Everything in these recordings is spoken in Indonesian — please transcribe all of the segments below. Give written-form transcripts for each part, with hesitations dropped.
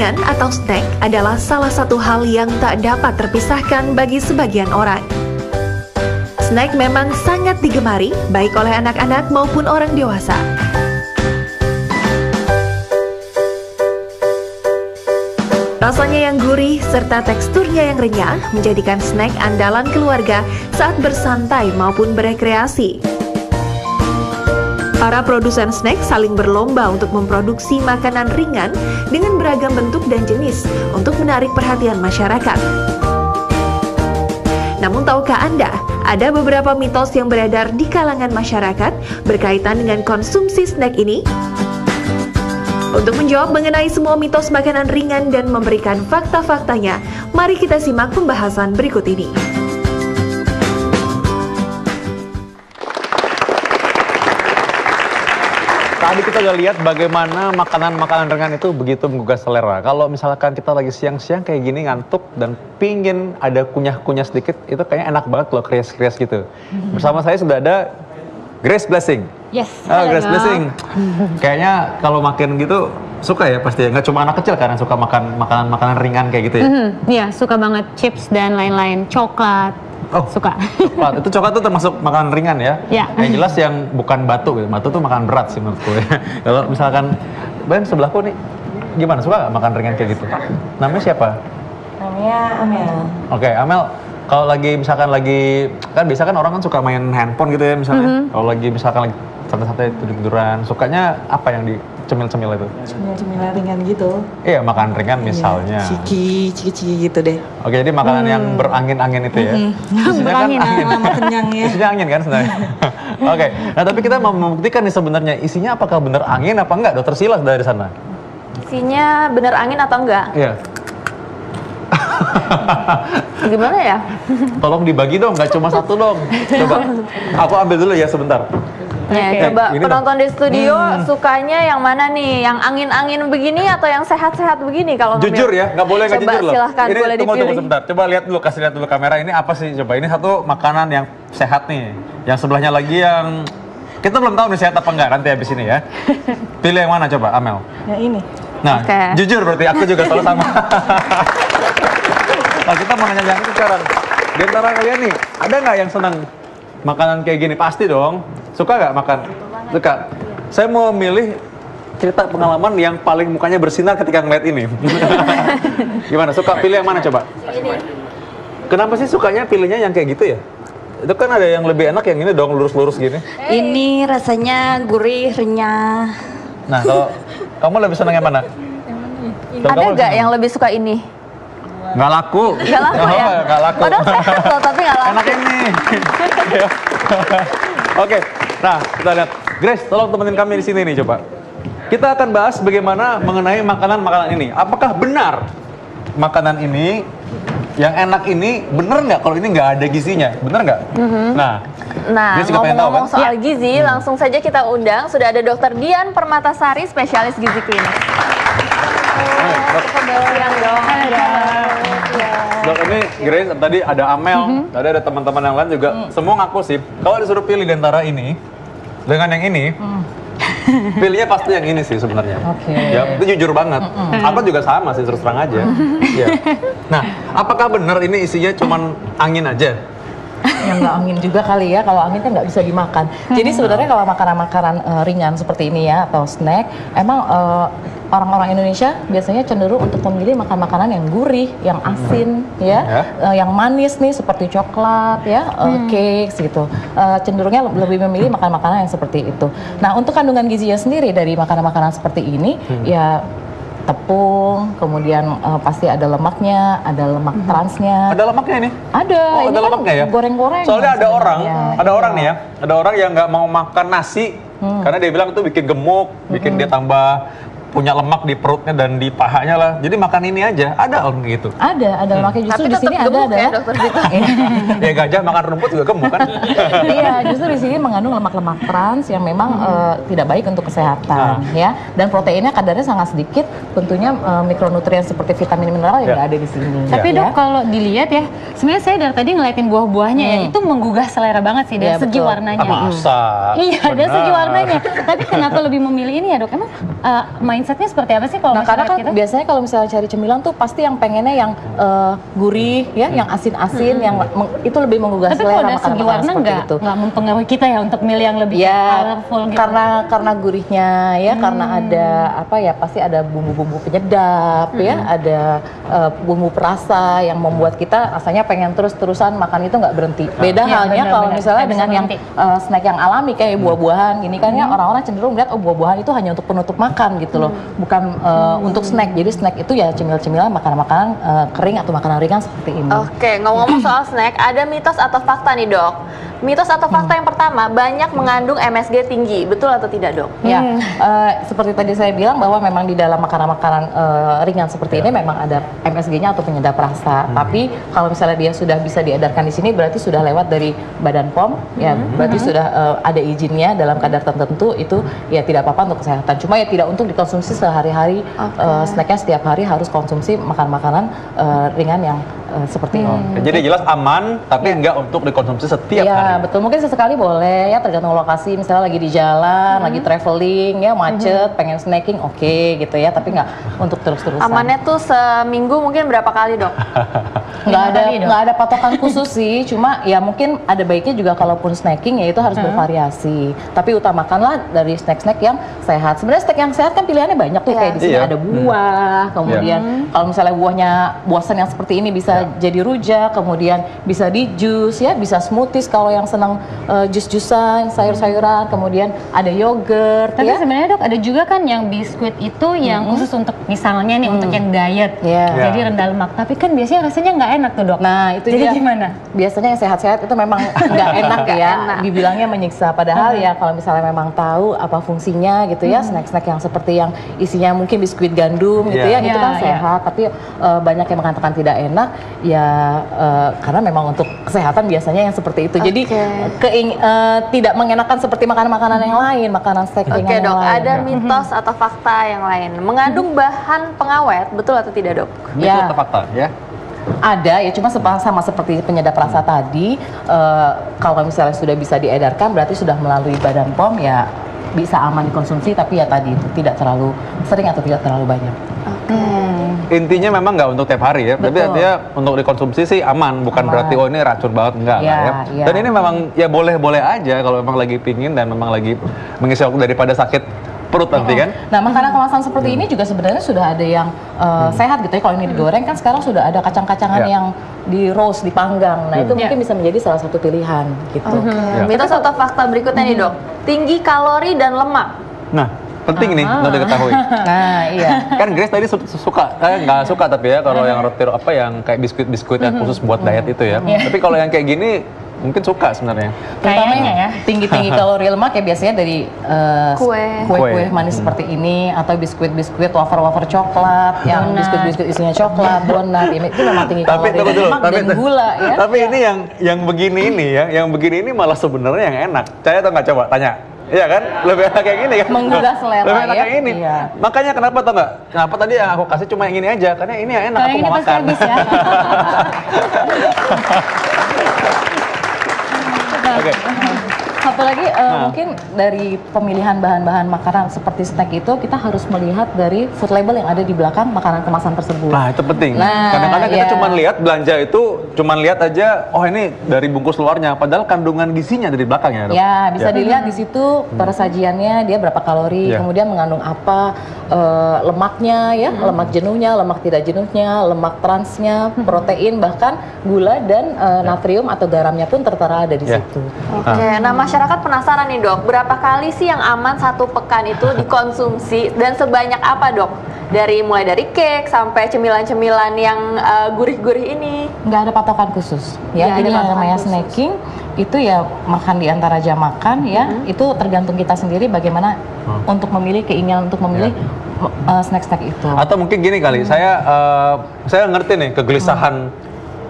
ringan atau snack adalah salah satu hal yang tak dapat terpisahkan bagi sebagian orang. Snack memang sangat digemari, baik oleh anak-anak maupun orang dewasa. Rasanya yang gurih serta teksturnya yang renyah menjadikan snack andalan keluarga saat bersantai maupun berekreasi. Para produsen snack saling berlomba untuk memproduksi makanan ringan dengan beragam bentuk dan jenis untuk menarik perhatian masyarakat. Namun tahukah Anda, ada beberapa mitos yang beredar di kalangan masyarakat berkaitan dengan konsumsi snack ini? Untuk menjawab mengenai semua mitos makanan ringan dan memberikan fakta-faktanya, mari kita simak pembahasan berikut ini. Tadi kita udah lihat bagaimana makanan-makanan ringan itu begitu menggugah selera. Kalau misalkan kita lagi siang-siang kayak gini ngantuk dan pingin ada kunyah-kunyah sedikit, itu kayaknya enak banget kalau krias-krias gitu. Bersama saya sudah ada Grace Blessing. Yes. Grace Blessing. Kayaknya kalau makan gitu suka ya pasti ya. Nggak cuma anak kecil kan yang suka makan makanan-makanan ringan kayak gitu ya. Iya, suka banget chips dan lain-lain, coklat. Oh, suka. Coklat. Itu coklat tuh termasuk makanan ringan ya? Ya. Yang jelas yang bukan batu gitu. Batu tuh makan berat sih menurutku ya. Kalau misalkan, Ben sebelahku nih, gimana? Suka nggak makan ringan kayak gitu? Namanya siapa? Namanya Amel. Oke, Amel. Kalau misalkan kan biasa kan orang kan suka main handphone gitu ya misalnya. Kalau misalkan lagi santai-santai tidur-tiduran, sukanya apa yang dicemil-cemil itu? Cemilan ringan gitu. Iya, makan ringan misalnya. Ciki gitu deh. Oke, jadi makanan yang berangin-angin itu ya. Isinya kan angin. Lama kenyang ya. Isinya angin kan sebenarnya. Oke, nah tapi kita mau membuktikan nih sebenarnya isinya apakah benar angin apa enggak, Dokter Silas dari sana. Isinya bener angin atau enggak? Iya. Gimana ya? Tolong dibagi dong, nggak cuma satu dong. Coba, aku ambil dulu ya sebentar. Ya, coba ini penonton di studio sukanya yang mana nih? Yang angin-angin begini atau yang sehat-sehat begini? Kalau Jujur ya, nggak boleh nggak Coba jujur loh. silahkan, Ini boleh tunggu dipilih. sebentar. Coba kasih lihat dulu kamera ini apa sih? Coba ini satu makanan yang sehat nih. Yang sebelahnya lagi yang kita belum tahu nih sehat apa enggak nanti habis ini ya. Pilih yang mana coba, Amel? Yang ini. Nah, jujur berarti aku juga selalu sama. Nah, kita mau nanya yang itu sekarang. Di antara kalian nih, ada nggak yang senang makanan kayak gini? Pasti dong. Suka nggak makan? Suka. Saya mau milih cerita pengalaman yang paling mukanya bersinar ketika ngeliat ini. Gimana? Suka pilih yang mana coba? Ini. Kenapa sih sukanya pilihnya yang kayak gitu ya? Itu kan ada yang lebih enak yang ini dong, lurus-lurus gini. Ini rasanya gurih, renyah. Nah, kalau kamu lebih senang yang mana? Ada nggak yang lebih suka ini? Nggak laku. Nggak laku ya? Nggak laku. Padahal sehat loh, tapi nggak laku. Enak ini. Oke, nah kita lihat. Grace, tolong temenin kami di sini nih coba. Kita akan bahas bagaimana mengenai makanan-makanan ini. Apakah benar makanan ini yang enak ini bener nggak kalau ini nggak ada gizinya? Bener nggak? Nah, Grace juga pengen tahu, ngomong-ngomong kan? soal gizi, langsung saja kita undang. Sudah ada Dokter Dian Permatasari, spesialis gizi klinis. Siang dong. Dok, ini Grace, tadi ada Amel, tadi ada teman-teman yang lain juga. Semua ngaku sih, kalau disuruh pilih di antara ini dengan yang ini, pilihnya pasti yang ini sih sebenarnya. Ya, itu jujur banget. Aku juga sama sih, terus terang aja. Ya. Nah, apakah benar ini isinya cuman angin aja? Yang nggak angin juga kali ya, kalau angin kan nggak bisa dimakan. Jadi sebenarnya kalau makanan-makanan ringan seperti ini ya, atau snack, emang orang-orang Indonesia biasanya cenderung untuk memilih makan makanan yang gurih, yang asin, ya, yang manis nih seperti coklat, ya, cakes gitu. Cenderungnya lebih memilih makan makanan yang seperti itu. Nah, untuk kandungan gizinya sendiri dari makanan-makanan seperti ini, ya tepung, kemudian pasti ada lemaknya, ada lemak transnya. Ada lemaknya ini? Ada. Oh, ini ada kan lemaknya ya? Goreng-goreng. Soalnya ada orang nih iya. ya, ada orang yang nggak mau makan nasi karena dia bilang itu bikin gemuk, bikin dia tambah punya lemak di perutnya dan di pahanya lah. Jadi makan ini aja. Ada orang gitu. Ada lemaknya. Justru Tapi di tetap sini ada gemuk ya, adalah Dokter Dito. Ya gajah makan rumput juga gemuk kan? Iya, justru di sini mengandung lemak-lemak trans yang memang tidak baik untuk kesehatan, ya. Dan proteinnya kadarnya sangat sedikit. Tentunya mikronutrien seperti vitamin mineral yang nggak ada di sini. Tapi ya. Dok, kalau dilihat ya, sebenarnya saya dari tadi ngeliatin buah-buahnya ya, itu menggugah selera banget sih dari Ya, segi betul. warnanya. Masa? Iya, dari Benar. segi warnanya. Tapi kenapa lebih memilih ini ya Dok? Emang mindsetnya seperti apa sih kalau Nah, karena masyarakat kan kita? biasanya kalau misalnya cari cemilan tuh pasti yang pengennya yang gurih ya, yang asin-asin, yang itu lebih menggugah Tapi kalau selera dari segi makanan-makanan warna seperti itu. nggak mempengaruhi kita ya untuk milih yang lebih Ya, colorful gitu. karena gurihnya ya, karena ada apa ya, pasti ada bumbu-bumbu penyedap ya, ada bumbu perasa yang membuat kita rasanya pengen terus-terusan makan itu nggak berhenti. Beda Ya, halnya kalau benar-benar. misalnya Nggak bisa dengan yang berhenti. snack yang alami kayak buah-buahan gini kan ya, orang-orang cenderung melihat oh buah-buahan itu hanya untuk penutup makan gitu loh, bukan untuk snack. Jadi snack itu ya cemil-cemilan, makanan-makanan kering atau makanan ringan seperti ini. Oke, ngomong-ngomong soal snack, ada mitos atau fakta nih dok. Mitos atau fakta yang pertama, banyak mengandung MSG tinggi, betul atau tidak dok? Ya, seperti tadi saya bilang bahwa memang di dalam makanan-makanan ringan seperti ini memang ada MSG-nya atau penyedap rasa. Tapi kalau misalnya dia sudah bisa diedarkan di sini, berarti sudah lewat dari Badan POM, ya berarti sudah ada izinnya dalam kadar tertentu, itu ya tidak apa-apa untuk kesehatan. Cuma ya tidak untuk dikonsumsi sehari-hari. Snacknya setiap hari harus konsumsi makanan-makanan ringan yang seperti ini. Oke, jadi jelas aman, tapi nggak untuk dikonsumsi setiap Iya, hari. betul. Mungkin sesekali boleh ya, tergantung lokasi. Misalnya lagi di jalan, lagi traveling, ya macet, pengen snacking, oke gitu ya. Tapi nggak untuk terus-terusan. Amannya tuh seminggu mungkin berapa kali dok? Nggak ada patokan khusus sih. Cuma ya mungkin ada baiknya juga kalaupun snacking ya itu harus bervariasi. Tapi utamakanlah dari snack-snack yang sehat. Sebenarnya snack yang sehat kan pilihannya banyak tuh. Kayak di sini Iya. ada buah, kemudian kalau misalnya buahnya buasan yang seperti ini bisa jadi rujak, kemudian bisa di jus ya, bisa smoothies kalau yang senang jus-jusan, sayur-sayuran, kemudian ada yogurt Tapi ya. sebenarnya dok ada juga kan yang biskuit itu yang khusus untuk misalnya nih untuk yang diet, Iya. jadi rendah lemak. Tapi kan biasanya rasanya nggak enak tuh dok. Nah itu jadi dia. gimana? Biasanya yang sehat-sehat itu memang nggak enak ya, dibilangnya menyiksa. Padahal ya kalau misalnya memang tahu apa fungsinya gitu ya, snack-snack yang seperti yang isinya mungkin biskuit gandum gitu ya, itu kan Iya, sehat. Tapi banyak yang mengatakan tidak enak ya, karena memang untuk kesehatan biasanya yang seperti itu. Jadi tidak mengenakan seperti makanan-makanan yang lain, makanan snack Oke ringan yang dok, lain. ada mitos atau fakta yang lain. Mengandung bahan pengawet, betul atau tidak dok? Itu Ya. fakta ya. Ada ya, cuma sama seperti penyedap rasa tadi, kalau misalnya sudah bisa diedarkan berarti sudah melalui Badan POM ya bisa aman dikonsumsi, tapi ya tadi itu tidak terlalu sering atau tidak terlalu banyak. Intinya memang nggak untuk tiap hari ya, tapi Betul. artinya untuk dikonsumsi sih aman, bukan Aman. berarti oh ini racun banget, enggak Iya, lah ya. iya. Dan ini memang ya boleh-boleh aja kalau memang lagi pingin dan memang lagi mengisi waktu daripada sakit perut nanti kan. Nah, makanan kemasan seperti ini juga sebenarnya sudah ada yang sehat gitu ya. Kalau ini digoreng kan sekarang sudah ada kacang-kacangan Ya. yang di roast, dipanggang. Nah, itu mungkin bisa menjadi salah satu pilihan gitu. Ya. Mitos atau fakta berikutnya nih dok. Tinggi kalori dan lemak. Nah, penting nih untuk diketahui. Nah, iya. Kan Grace tadi suka, nggak suka tapi ya kalau yang roti apa yang kayak biskuit-biskuit yang khusus buat diet itu ya. Tapi kalau yang kayak gini mungkin suka sebenarnya. Terutama Kayaknya yang ya. tinggi-tinggi kalori lemak ya biasanya dari Kue. kue manis seperti ini, atau biskuit-biskuit wafer-wafer coklat, yang biskuit-biskuit isinya coklat, donat, ini itu memang tinggi Tapi kalori tunggu dan dulu, lemak dan gula ya. Tapi ini yang begini ini ya, yang begini ini malah sebenarnya yang enak. Saya tau nggak, coba tanya. Iya kan? Lebih enak kayak gini kan? Menggugah selera Lebih enak ya. kayak ini. Iya. Makanya kenapa tau nggak? Kenapa tadi yang aku kasih cuma yang ini aja? Karena ini yang enak, Kalau aku ini mau pasti makan. habis ya. Oke. Apalagi mungkin dari pemilihan bahan-bahan makanan seperti snack itu kita harus melihat dari food label yang ada di belakang makanan kemasan tersebut. Nah itu penting. Nah, Kadang-kadang kita ya. cuma lihat belanja itu, cuma lihat aja, oh ini dari bungkus luarnya, padahal kandungan gizinya dari belakangnya. Dok. Ya, bisa dilihat di situ persajiannya dia berapa kalori, Ya. kemudian mengandung apa, lemaknya ya, lemak jenuhnya, lemak tidak jenuhnya, lemak transnya, protein, bahkan gula dan natrium atau garamnya pun tertera ada di Ya. situ. Oke, nah masyarakat penasaran nih dok, berapa kali sih yang aman satu pekan itu dikonsumsi dan sebanyak apa dok? Mulai dari cake sampai cemilan-cemilan yang gurih-gurih ini. Nggak ada patokan khusus ya. Nggak Jadi ada yang patokan namanya khusus. snacking itu ya makan di antara jam makan ya, itu tergantung kita sendiri bagaimana untuk memilih, keinginan untuk memilih snack-snack itu. Atau mungkin gini kali, saya ngerti nih kegelisahan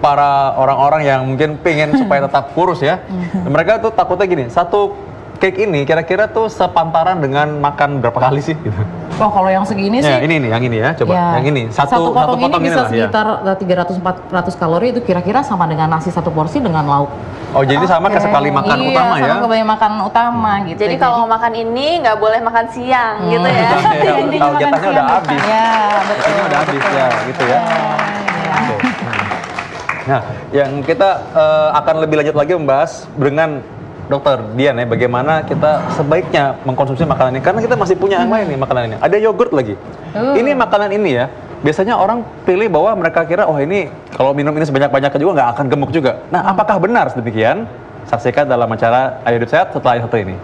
para orang-orang yang mungkin pengen supaya tetap kurus ya. Mereka tuh takutnya gini, satu cake ini kira-kira tuh sepantaran dengan makan berapa kali sih? Gitu. Oh, kalau yang segini sih. Ya, ini nih, yang ini ya, coba. Ya, Yang ini, satu potong ini bisa inilah, ya. sekitar 300-400 kalori, itu kira-kira sama dengan nasi satu porsi dengan lauk. Oh, jadi sama kayak sekali makan Iya, utama ya? sama kebanyakan makan utama gitu. Jadi kalau mau makan ini nggak boleh makan siang gitu ya. Ya, kalau jatahnya udah habis. Ya, betul. Jatahnya udah habis ya, gitu ya. Oke. Nah, yang kita akan lebih lanjut lagi membahas dengan Dokter Dian ya, bagaimana kita sebaiknya mengkonsumsi makanan ini, karena kita masih punya yang lain nih makanan ini. Ada yogurt lagi. Ini makanan ini ya, biasanya orang pilih bahwa mereka kira, oh ini kalau minum ini sebanyak-banyaknya juga nggak akan gemuk juga. Nah, apakah benar demikian? Saksikan dalam acara Ayo Hidup Sehat setelah yang satu ini.